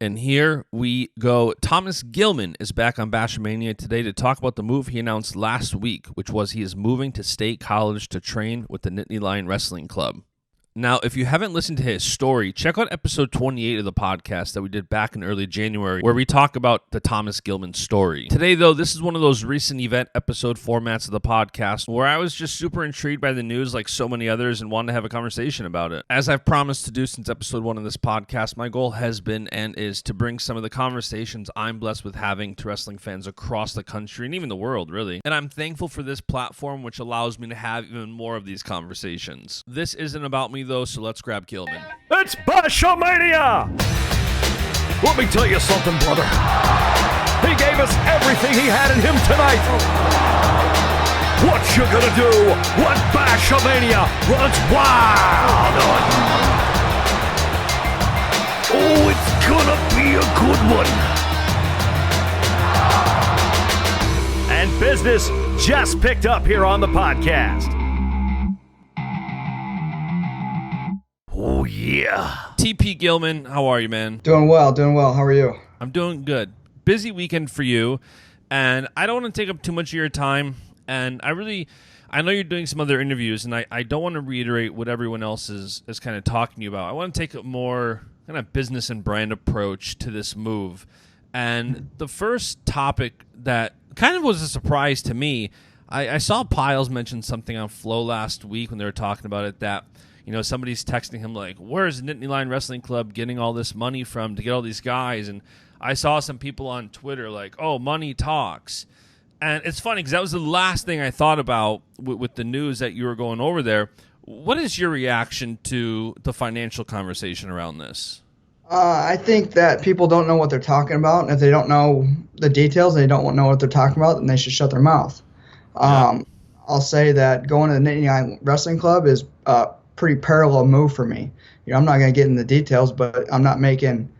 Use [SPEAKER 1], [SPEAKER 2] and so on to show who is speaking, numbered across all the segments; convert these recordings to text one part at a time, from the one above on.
[SPEAKER 1] And here we go. Thomas Gilman is back on Baschamania today to talk about the move he announced last week, which was he is moving to State College to train with the Nittany Lion Wrestling Club. Now, if you haven't listened to his story, check out episode 28 of the podcast that we did back in early January, where we talk about the Thomas Gilman story. Today, though, this is one of those recent event episode formats of the podcast where I was just super intrigued by the news like so many others and wanted to have a conversation about it. As I've promised to do since episode 1 of this podcast, my goal has been and is to bring some of the conversations I'm blessed with having to wrestling fans across the country and even the world, really. And I'm thankful for this platform, which allows me to have even more of these conversations. This isn't about me, though, so let's grab Gilman.
[SPEAKER 2] It's Baschamania! Let me tell you something, brother. He gave us everything he had in him tonight. What you gonna do when Baschamania runs wild? Oh, it's gonna be a good one. And business just picked up here on the podcast. Oh, yeah.
[SPEAKER 1] TP Gilman, how are you, man?
[SPEAKER 3] Doing well. How are you?
[SPEAKER 1] I'm doing good. Busy weekend for you, and I don't want to take up too much of your time, and I know you're doing some other interviews, and I don't want to reiterate what everyone else is kind of talking to you about. I want to take a more kind of business and brand approach to this move, and the first topic that kind of was a surprise to me, I saw Piles mention something on Flow last week when they were talking about it that, you know, somebody's texting him like, where's Nittany Lion Wrestling Club getting all this money from to get all these guys? And I saw some people on Twitter like, oh, money talks. And it's funny because that was the last thing I thought about with the news that you were going over there. What is your reaction to the financial conversation around this?
[SPEAKER 3] I think that people don't know what they're talking about. And if they don't know the details, they don't know what they're talking about, then they should shut their mouth.
[SPEAKER 1] Yeah.
[SPEAKER 3] I'll say that going to the Nittany Lion Wrestling Club is pretty parallel move for me. You know, I'm not going to get into the details, but I'm not making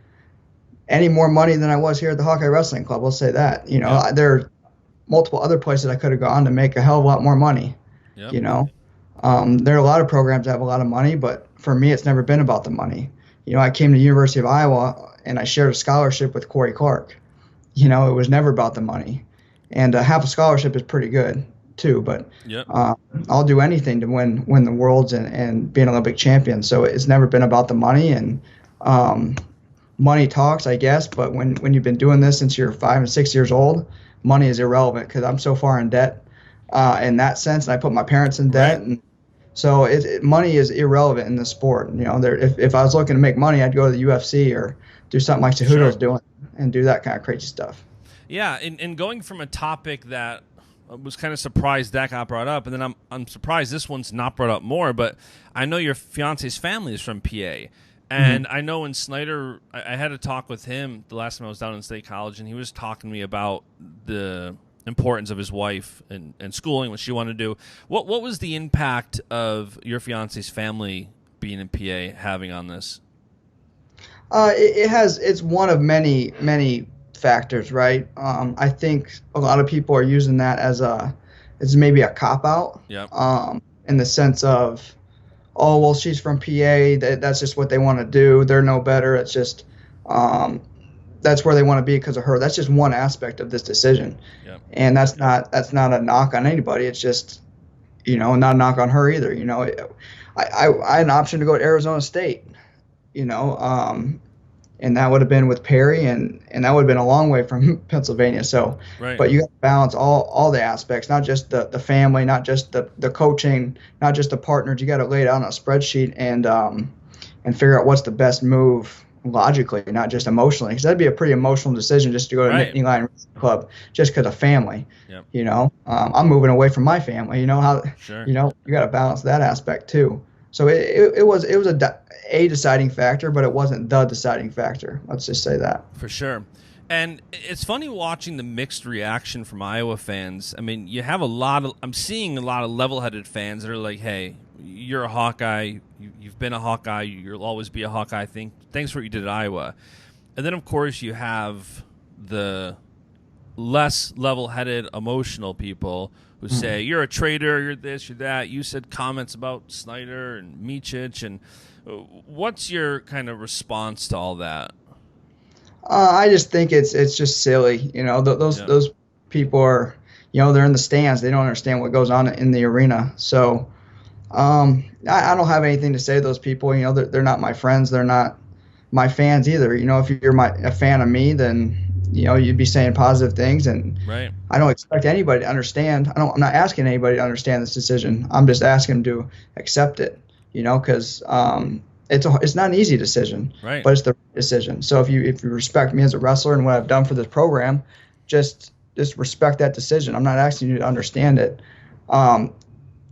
[SPEAKER 3] any more money than I was here at the Hawkeye Wrestling Club. We'll say that. You know,
[SPEAKER 1] Yeah.
[SPEAKER 3] there are multiple other places I could have gone to make a hell of a lot more money.
[SPEAKER 1] Yep.
[SPEAKER 3] You know, there are a lot of programs that have a lot of money, but for me, it's never been about the money. You know, I came to the University of Iowa and I shared a scholarship with Corey Clark. You know, it was never about the money, and half a scholarship is pretty good too, but
[SPEAKER 1] Yep.
[SPEAKER 3] I'll do anything to win the worlds and be an Olympic champion. So it's never been about the money, and money talks, I guess, but when you've been doing this since you're 5 and 6 years old, money is irrelevant because I'm so far in debt in that sense, and I put my parents in debt,
[SPEAKER 1] Right.
[SPEAKER 3] and so money is irrelevant in the sport. You know, if I was looking to make money, I'd go to the UFC or do something like Cejudo's doing and do that kind of crazy stuff.
[SPEAKER 1] Yeah, and going from a topic that I was kind of surprised that got brought up, and then I'm surprised this one's not brought up more, but I know your fiance's family is from PA, and I know when Snyder, I had a talk with him the last time I was down in State College, and he was talking to me about the importance of his wife and schooling, what she wanted to do. What was the impact of your fiance's family being in PA having on this?
[SPEAKER 3] It's one of many factors, right? I think a lot of people are using that as maybe a cop out.
[SPEAKER 1] Yep.
[SPEAKER 3] In the sense of, oh well, she's from PA. That's just what they want to do. They're no better. It's just that's where they want to be because of her. That's just one aspect of this decision.
[SPEAKER 1] Yep.
[SPEAKER 3] And that's not a knock on anybody. It's just, you know, not a knock on her either. You know, I had an option to go to Arizona State. You know, and that would have been with Perry, and that would have been a long way from Pennsylvania. So,
[SPEAKER 1] Right.
[SPEAKER 3] But you got to balance all the aspects, not just the family, not just the coaching, not just the partners. You got to lay it out on a spreadsheet and figure out what's the best move logically, not just emotionally, because that'd be a pretty emotional decision just to go to
[SPEAKER 1] Right.
[SPEAKER 3] Nittany Lion Wrestling Club just because of family.
[SPEAKER 1] Yep.
[SPEAKER 3] You know, I'm moving away from my family. You know how,
[SPEAKER 1] Sure.
[SPEAKER 3] you know, you got to balance that aspect too. So it was a deciding factor, but it wasn't the deciding factor. Let's just say that.
[SPEAKER 1] For sure. And it's funny watching the mixed reaction from Iowa fans. I mean, you have I'm seeing a lot of level-headed fans that are like, hey, you're a Hawkeye. You've been a Hawkeye. You'll always be a Hawkeye. Thanks for what you did at Iowa. And then, of course, you have the less level-headed, emotional people who say, you're a traitor, you're this, you're that. You said comments about Snyder and Miocic. And what's your kind of response to all that?
[SPEAKER 3] I just think it's just silly. Those people are, they're in the stands. They don't understand what goes on in the arena. So I don't have anything to say to those people. They're not my friends. They're not my fans either. If you're a fan of me, then you'd be saying positive things, and
[SPEAKER 1] right.
[SPEAKER 3] I don't expect anybody to understand. I'm not asking anybody to understand this decision. I'm just asking them to accept it. Because it's not an easy decision,
[SPEAKER 1] right,
[SPEAKER 3] but it's the right decision. So if you respect me as a wrestler and what I've done for this program, just respect that decision. I'm not asking you to understand it.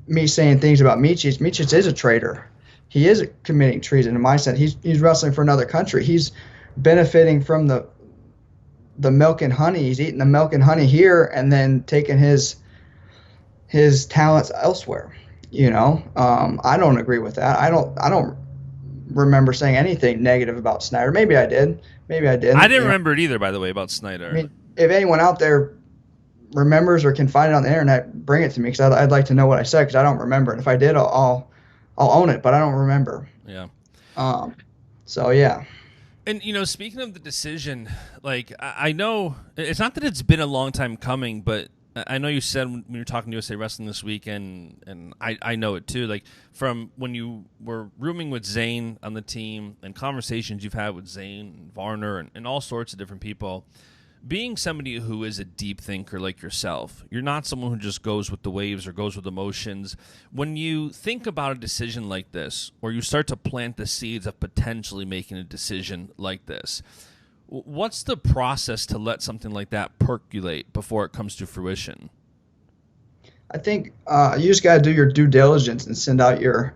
[SPEAKER 3] Me saying things about Michis is a traitor. He is committing treason in my sense. He's wrestling for another country. He's benefiting from the milk and honey. He's eating the milk and honey here and then taking his talents elsewhere. I don't agree with that. I don't remember saying anything negative about Snyder. Maybe I did. Maybe I didn't.
[SPEAKER 1] I didn't remember it either, by the way, about Snyder.
[SPEAKER 3] I mean, if anyone out there remembers or can find it on the internet, bring it to me, because I'd like to know what I said, because I don't remember. And if I did, I'll own it, but I don't remember.
[SPEAKER 1] Yeah.
[SPEAKER 3] So yeah.
[SPEAKER 1] And speaking of the decision, like I know it's not that it's been a long time coming, but I know you said when you were talking to USA Wrestling this weekend, and I know it too, like from when you were rooming with Zane on the team and conversations you've had with Zane and Varner and all sorts of different people, being somebody who is a deep thinker like yourself, you're not someone who just goes with the waves or goes with emotions. When you think about a decision like this, or you start to plant the seeds of potentially making a decision like this, what's the process to let something like that percolate before it comes to fruition?
[SPEAKER 3] I think you just got to do your due diligence and send out your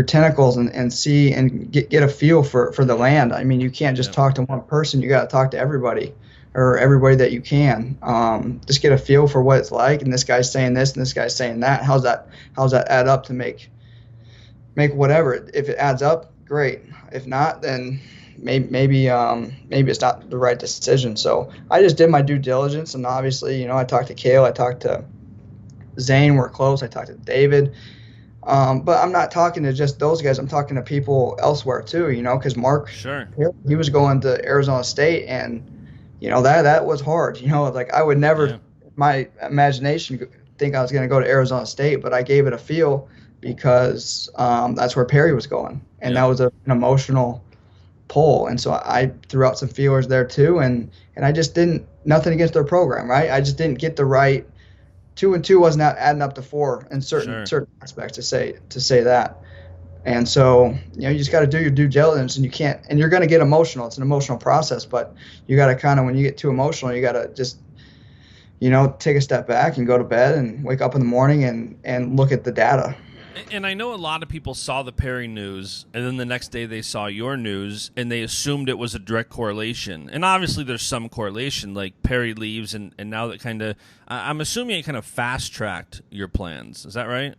[SPEAKER 3] tentacles and see and get a feel for the land. I mean, you can't just talk to one person. You got to talk to everybody, or everybody that you can. Just get a feel for what it's like. And this guy's saying this, and this guy's saying that. How's that add up to make whatever? If it adds up, great. If not, then maybe it's not the right decision. So I just did my due diligence, and obviously, I talked to Kale, I talked to Zane, we're close, I talked to David, but I'm not talking to just those guys. I'm talking to people elsewhere too, because Mark,
[SPEAKER 1] sure,
[SPEAKER 3] he was going to Arizona State, and that was hard. Like I would never, my imagination, think I was going to go to Arizona State, but I gave it a feel because that's where Perry was going, and that was an emotional pull, and so I threw out some feelers there too, and I just didn't, nothing against their program, right? I just didn't get the right 2 and 2 wasn't adding up to 4 in certain aspects to say that, and so you just got to do your due diligence, and you can't, and you're going to get emotional. It's an emotional process, but you got to kind of, when you get too emotional, you got to just take a step back and go to bed and wake up in the morning and look at the data.
[SPEAKER 1] And I know a lot of people saw the Perry news, and then the next day they saw your news, and they assumed it was a direct correlation. And obviously there's some correlation, like Perry leaves, and now that kind of, I'm assuming it kind of fast-tracked your plans. Is that right?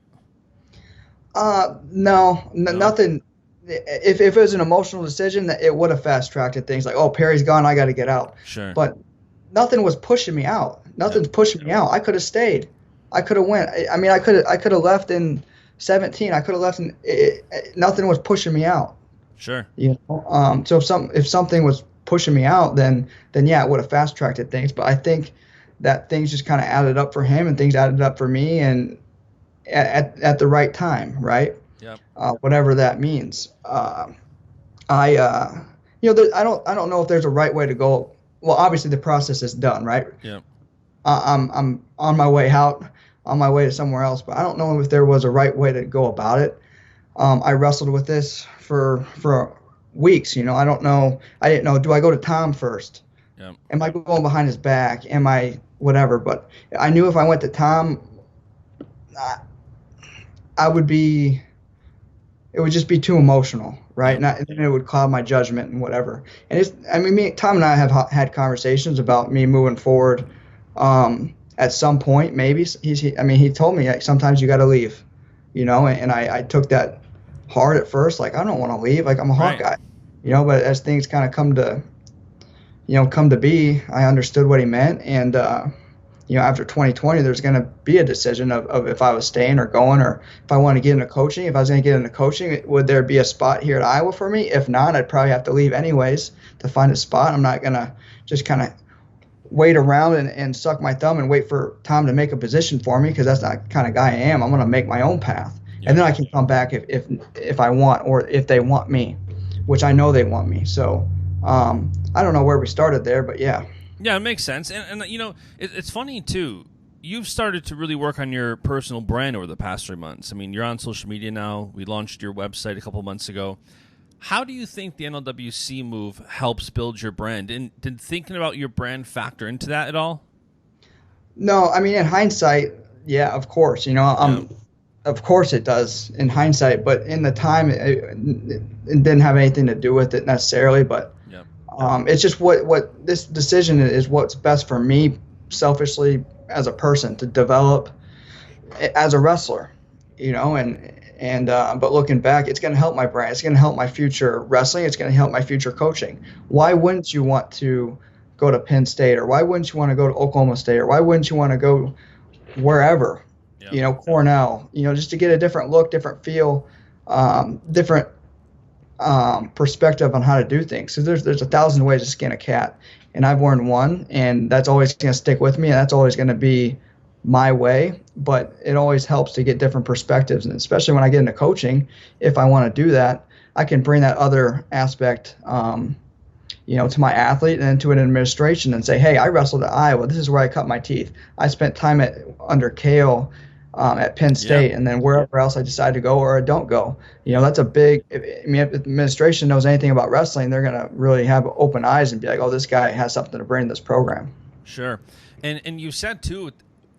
[SPEAKER 3] No, nothing. If it was an emotional decision, that it would have fast-tracked things, like, oh, Perry's gone, I got to get out. Sure. But nothing was pushing me out. Nothing's pushing me out. I could have stayed. I could have went. I mean, I could have left in 17. I could have left, and nothing was pushing me out.
[SPEAKER 1] Sure.
[SPEAKER 3] So if something was pushing me out, then yeah, it would have fast tracked things. But I think that things just kind of added up for him, and things added up for me, and at the right time, right?
[SPEAKER 1] Yeah.
[SPEAKER 3] Whatever that means. I don't know if there's a right way to go. Well, obviously the process is done, right? Yeah. I'm on my way out, on my way to somewhere else, but I don't know if there was a right way to go about it. I wrestled with this for weeks. I don't know. I didn't know. Do I go to Tom first? Yeah. Am I going behind his back? Am I whatever? But I knew if I went to Tom, I would be. It would just be too emotional, right? And then it would cloud my judgment and whatever. And Tom and I have had conversations about me moving forward. At some point, maybe he told me, like, sometimes you got to leave, and I took that hard at first. Like, I don't want to leave. Like, I'm a Hawkeye, but as things kind of come to be, I understood what he meant. And, after 2020, there's going to be a decision of if I was staying or going, or if I want to get into coaching. If I was going to get into coaching, would there be a spot here at Iowa for me? If not, I'd probably have to leave anyways to find a spot. I'm not going to just kind of wait around and suck my thumb and wait for Tom to make a position for me, because that's not the kind of guy I am. I'm going to make my own path. Yeah. And then I can come back if I want, or if they want me, which I know they want me. So I don't know where we started there, but yeah.
[SPEAKER 1] Yeah, it makes sense. And it's funny, too. You've started to really work on your personal brand over the past 3 months. I mean, you're on social media now. We launched your website a couple months ago. How do you think the NLWC move helps build your brand? And did thinking about your brand factor into that at all?
[SPEAKER 3] No, I mean, in hindsight, yeah, of course. Of course it does in hindsight, but in the time, it didn't have anything to do with it necessarily. But it's just what this decision is, what's best for me selfishly as a person to develop as a wrestler, but looking back, it's going to help my brand. It's going to help my future wrestling. It's going to help my future coaching. Why wouldn't you want to go to Penn State, or why wouldn't you want to go to Oklahoma State, or why wouldn't you want to go wherever, Cornell, just to get a different look, different feel, different perspective on how to do things. So there's 1,000 ways to skin a cat, and I've learned one, and that's always going to stick with me, and that's always going to be my way. But it always helps to get different perspectives, and especially when I get into coaching, if I want to do that, I can bring that other aspect, to my athlete and to an administration and say, hey, I wrestled at Iowa. This is where I cut my teeth. I spent time under Kale at Penn State, and then wherever else I decide to go or I don't go. That's a big – if the administration knows anything about wrestling, they're going to really have open eyes and be like, oh, this guy has something to bring to this program.
[SPEAKER 1] Sure. And you said, too,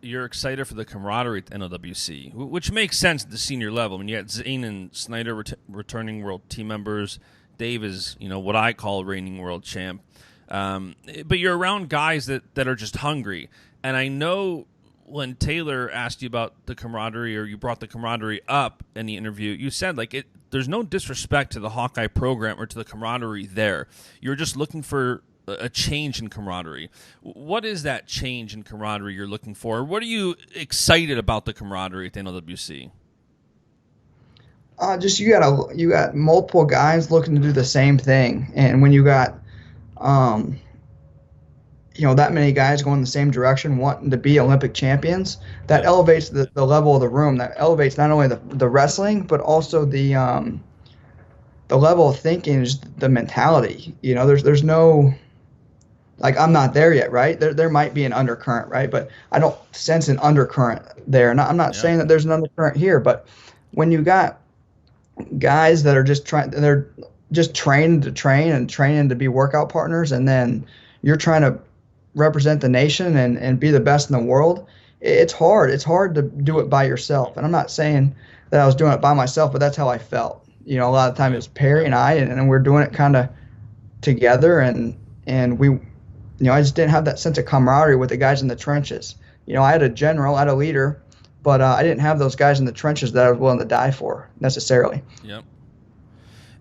[SPEAKER 1] you're excited for the camaraderie at the NLWC, which makes sense at the senior level. I mean, you got Zane and Snyder returning world team members. Dave is, what I call a reigning world champ. But you're around guys that are just hungry. And I know when Taylor asked you about the camaraderie, or you brought the camaraderie up in the interview, you said, there's no disrespect to the Hawkeye program or to the camaraderie there. You're just looking for a change in camaraderie. What is that change in camaraderie you're looking for? What are you excited about the camaraderie at the NLWC?
[SPEAKER 3] Just you got multiple guys looking to do the same thing, and when you got that many guys going the same direction, wanting to be Olympic champions, that elevates the level of the room. That elevates not only the wrestling, but also the level of thinking, just the mentality. There's no, I'm not there yet, right? There might be an undercurrent, right? But I don't sense an undercurrent there. And I'm not saying that there's an undercurrent here, but when you got guys that are they're just trained to train and training to be workout partners, and then you're trying to represent the nation and be the best in the world, it's hard. It's hard to do it by yourself. And I'm not saying that I was doing it by myself, but that's how I felt. A lot of the time it was Perry and I, and we're doing it kind of together, and we, I just didn't have that sense of camaraderie with the guys in the trenches. I had a general, I had a leader, but I didn't have those guys in the trenches that I was willing to die for necessarily.
[SPEAKER 1] Yep.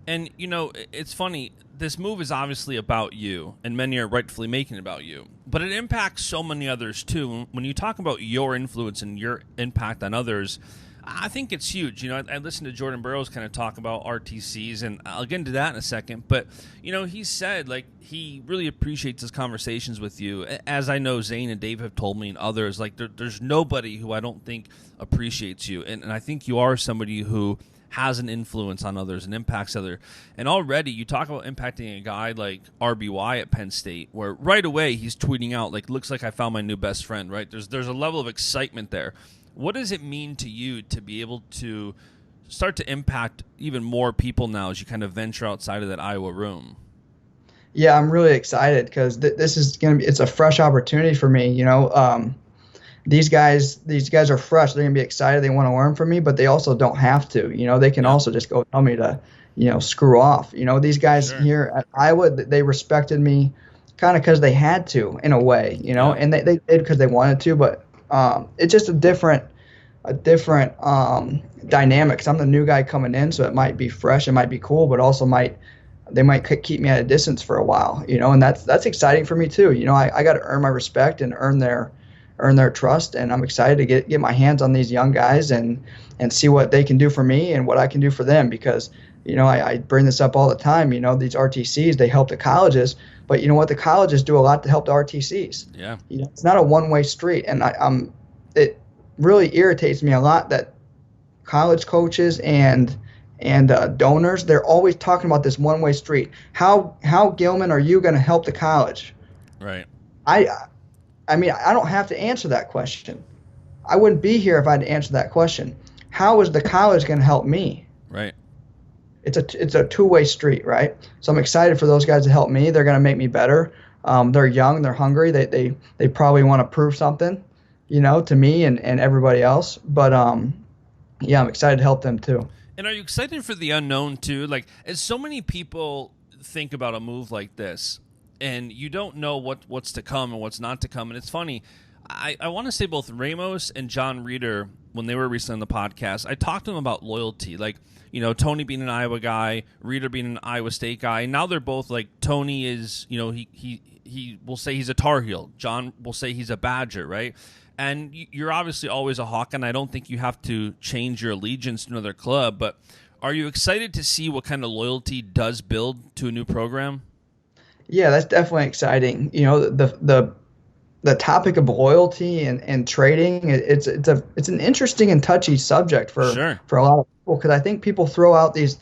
[SPEAKER 1] And, it's funny. This move is obviously about you, and many are rightfully making it about you. But it impacts so many others, too. When you talk about your influence and your impact on others, I think it's huge. I listened to Jordan Burroughs kind of talk about RTCs, and I'll get into that in a second. But, he said, he really appreciates his conversations with you. As I know Zane and Dave have told me, and others, there's nobody who I don't think appreciates you. And I think you are somebody who has an influence on others and impacts others. And already you talk about impacting a guy like RBY at Penn State, where right away he's tweeting out, looks like I found my new best friend, right? There's a level of excitement there. What does it mean to you to be able to start to impact even more people now as you kind of venture outside of that Iowa room?
[SPEAKER 3] Yeah, I'm really excited because this is it's a fresh opportunity for me. These guys are fresh. They're going to be excited. They want to learn from me, but they also don't have to. They can also just go tell me to, screw off. These guys here at Iowa, they respected me kind of because they had to, in a way, and they did because they wanted to. But it's just a different dynamic. 'Cause I'm the new guy coming in, so it might be fresh, it might be cool, but also they might keep me at a distance for a while, and that's exciting for me too. I got to earn my respect and earn their earn their trust, and I'm excited to get my hands on these young guys and see what they can do for me and what I can do for them, because I bring this up all the time. These RTCs, they help the colleges, but you know what, the colleges do a lot to help the RTCs.
[SPEAKER 1] Yeah.
[SPEAKER 3] It's not a one-way street, and it really irritates me a lot that college coaches and donors, they're always talking about this one-way street. How Gilman, are you going to help the college?
[SPEAKER 1] Right.
[SPEAKER 3] I mean, I don't have to answer that question. I wouldn't be here if I had to answer that question. How is the college going to help me?
[SPEAKER 1] Right.
[SPEAKER 3] It's a two-way street, right? So I'm excited for those guys to help me. They're going to make me better. They're young, they're hungry. They probably want to prove something, to me and everybody else. But yeah, I'm excited to help them too.
[SPEAKER 1] And are you excited for the unknown too? Like, as so many people think about a move like this, and you don't know what's to come and what's not to come. And it's funny, I want to say both Ramos and John Reeder, when they were recently on the podcast, I talked to them about loyalty. Like, Tony being an Iowa guy, Reeder being an Iowa State guy. Now they're both like, Tony is, he will say he's a Tar Heel. John will say he's a Badger, right? And you're obviously always a Hawk, and I don't think you have to change your allegiance to another club. But are you excited to see what kind of loyalty does build to a new program?
[SPEAKER 3] Yeah, that's definitely exciting. The topic of loyalty and trading, it's an interesting and touchy subject for a lot of people, because I think people throw out these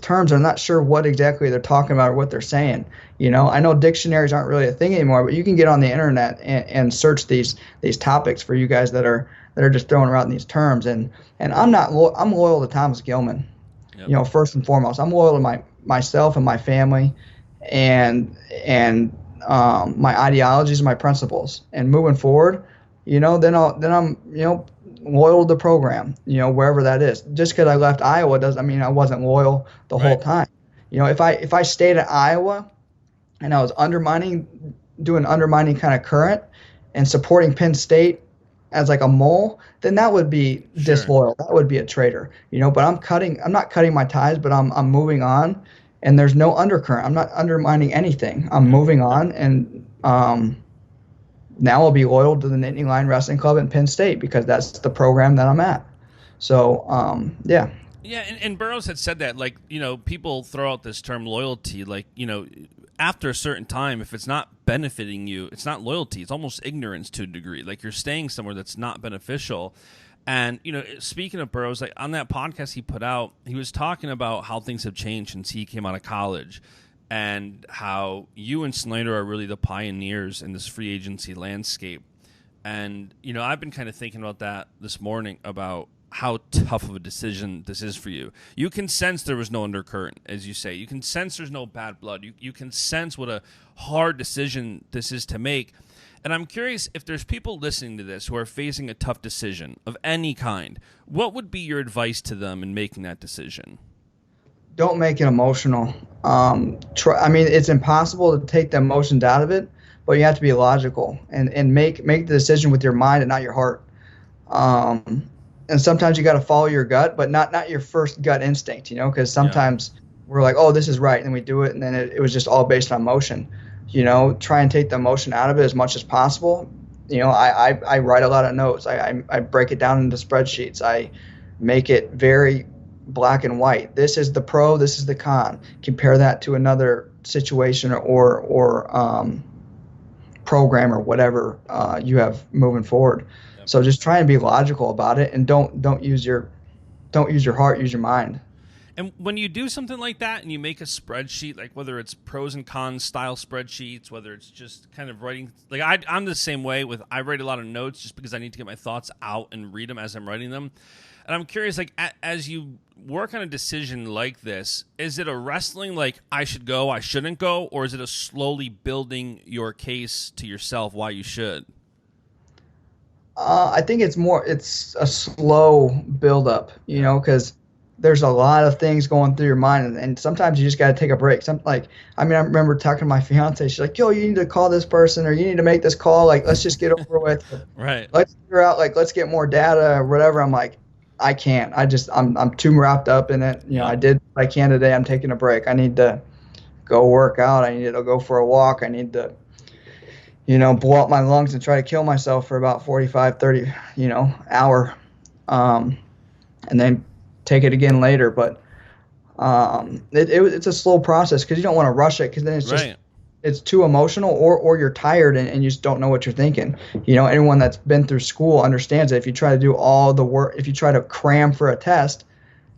[SPEAKER 3] terms and are not sure what exactly they're talking about or what they're saying. I know dictionaries aren't really a thing anymore, but you can get on the internet and search these topics for you guys that are just throwing around these terms. And I'm loyal to Thomas Gilman. Yep. First and foremost, I'm loyal to myself and my family, and my ideologies and my principles. And moving forward, then I'm loyal to the program, wherever that is. Just because I left Iowa doesn't mean I wasn't loyal the whole time. If I stayed at Iowa and I was doing undermining kind of current and supporting Penn State as like a mole, then that would be disloyal. That would be a traitor. But I'm not cutting my ties, but I'm moving on. And there's no undercurrent. I'm not undermining anything. I'm moving on, and now I'll be loyal to the Nittany Lion Wrestling Club in Penn State, because that's the program that I'm at. So, yeah.
[SPEAKER 1] Yeah, and Burroughs had said that, like, people throw out this term loyalty, like, after a certain time, if it's not benefiting you, it's not loyalty. It's almost ignorance to a degree. Like, you're staying somewhere that's not beneficial. And, speaking of Burroughs, like on that podcast he put out, he was talking about how things have changed since he came out of college, and how you and Snyder are really the pioneers in this free agency landscape. And, I've been kind of thinking about that this morning, about how tough of a decision this is for you. You can sense there was no undercurrent, as you say. You can sense there's no bad blood. You can sense what a hard decision this is to make. And I'm curious, if there's people listening to this who are facing a tough decision of any kind, what would be your advice to them in making that decision?
[SPEAKER 3] Don't make it emotional. It's impossible to take the emotions out of it, but you have to be logical and make the decision with your mind and not your heart. And sometimes you got to follow your gut, but not your first gut instinct, because sometimes we're like, oh, this is right, and we do it, and then it was just all based on emotion. Try and take the emotion out of it as much as possible. I write a lot of notes. I break it down into spreadsheets. I make it very black and white. This is the pro, this is the con. Compare that to another situation or program or whatever you have moving forward. Yep. So just try and be logical about it, and don't use your heart, use your mind.
[SPEAKER 1] And when you do something like that and you make a spreadsheet, like whether it's pros and cons style spreadsheets, whether it's just kind of writing, like I'm the same way with, I write a lot of notes just because I need to get my thoughts out and read them as I'm writing them. And I'm curious, like, as you work on a decision like this, is it a wrestling, like, I should go, I shouldn't go, or is it a slowly building your case to yourself why you should?
[SPEAKER 3] I think it's a slow build-up, because there's a lot of things going through your mind, and sometimes you just got to take a break. I remember talking to my fiance. She's like, yo, you need to call this person, or you need to make this call. Like, let's just get over with.
[SPEAKER 1] Right.
[SPEAKER 3] Let's figure out, like, let's get more data or whatever. I'm like, I can't. I'm too wrapped up in it. I did what I can today. I'm taking a break. I need to go work out. I need to go for a walk. I need to, blow up my lungs and try to kill myself for about 45, 30, hour, and then take it again later. But it's a slow process because you don't want to rush it because then it's too emotional or you're tired and you just don't know what you're thinking. Anyone that's been through school understands that if you try to do all the work, if you try to cram for a test,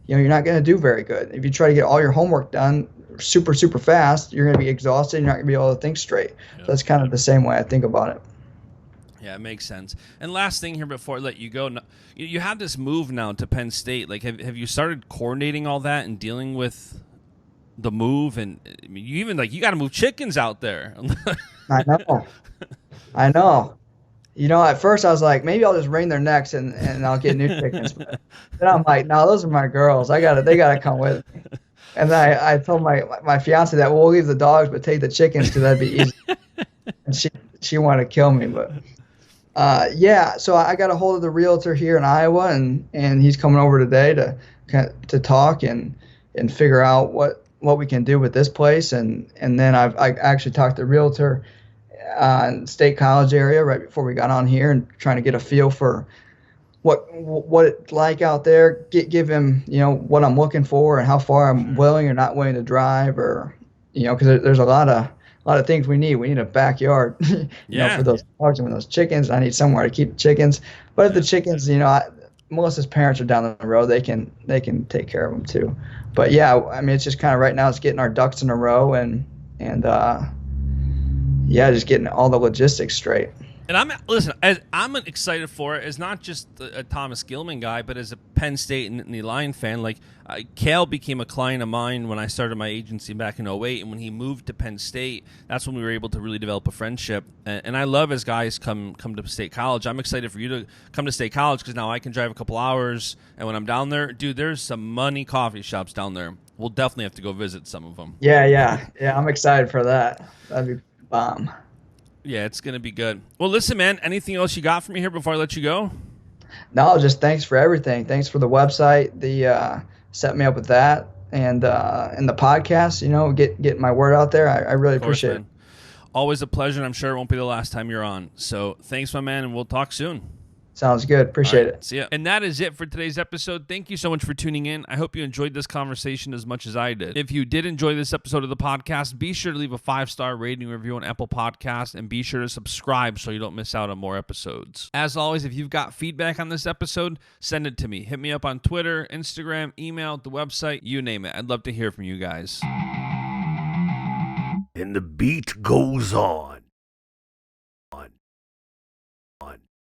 [SPEAKER 3] you're not going to do very good. If you try to get all your homework done super, super fast, you're going to be exhausted. You're not going to be able to think straight. So that's kind of the same way I think about it.
[SPEAKER 1] Yeah, it makes sense. And last thing here before I let you go, you have this move now to Penn State. Like, have you started coordinating all that and dealing with the move? And you even you got to move chickens out there.
[SPEAKER 3] I know. At first I was like, maybe I'll just wring their necks and I'll get new chickens. But then I'm like, no, those are my girls. They gotta come with me. And then I told my fiance that we'll leave the dogs but take the chickens because that'd be easy. And she wanted to kill me, but. So I got a hold of the realtor here in Iowa, and he's coming over today to talk and figure out what we can do with this place, and then I actually talked to the realtor in State College area right before we got on here and trying to get a feel for what it's like out there, give him what I'm looking for and how far I'm willing or not willing to drive, or because there's a lot of things we need. We need a backyard, for those dogs and those chickens. I need somewhere to keep the chickens. But if the chickens, Melissa's parents are down the road, they can take care of them too. But yeah, I mean, it's just kind of right now it's getting our ducks in a row and just getting all the logistics straight.
[SPEAKER 1] And I'm excited for it as not just a Thomas Gilman guy, but as a Penn State and Nittany Lion fan. Kale became a client of mine when I started my agency back in 2008, and when he moved to Penn State, that's when we were able to really develop a friendship. And I love as guys come to State College. I'm excited for you to come to State College because now I can drive a couple hours, and when I'm down there, dude, there's some money coffee shops down there. We'll definitely have to go visit some of them.
[SPEAKER 3] Yeah, I'm excited for that. That'd be bomb.
[SPEAKER 1] Yeah, it's going to be good. Well, listen, man, anything else you got for me here before I let you go?
[SPEAKER 3] No, just thanks for everything. Thanks for the website, set me up with that, and the podcast, get my word out there. I really appreciate it.
[SPEAKER 1] Always a pleasure, and I'm sure it won't be the last time you're on. So thanks, my man, and we'll talk soon.
[SPEAKER 3] Sounds good. Appreciate it.
[SPEAKER 1] See ya. And that is it for today's episode. Thank you so much for tuning in. I hope you enjoyed this conversation as much as I did. If you did enjoy this episode of the podcast, be sure to leave a 5-star rating review on Apple Podcasts, and be sure to subscribe so you don't miss out on more episodes. As always, if you've got feedback on this episode, send it to me. Hit me up on Twitter, Instagram, email, the website, you name it. I'd love to hear from you guys.
[SPEAKER 2] And the beat goes on.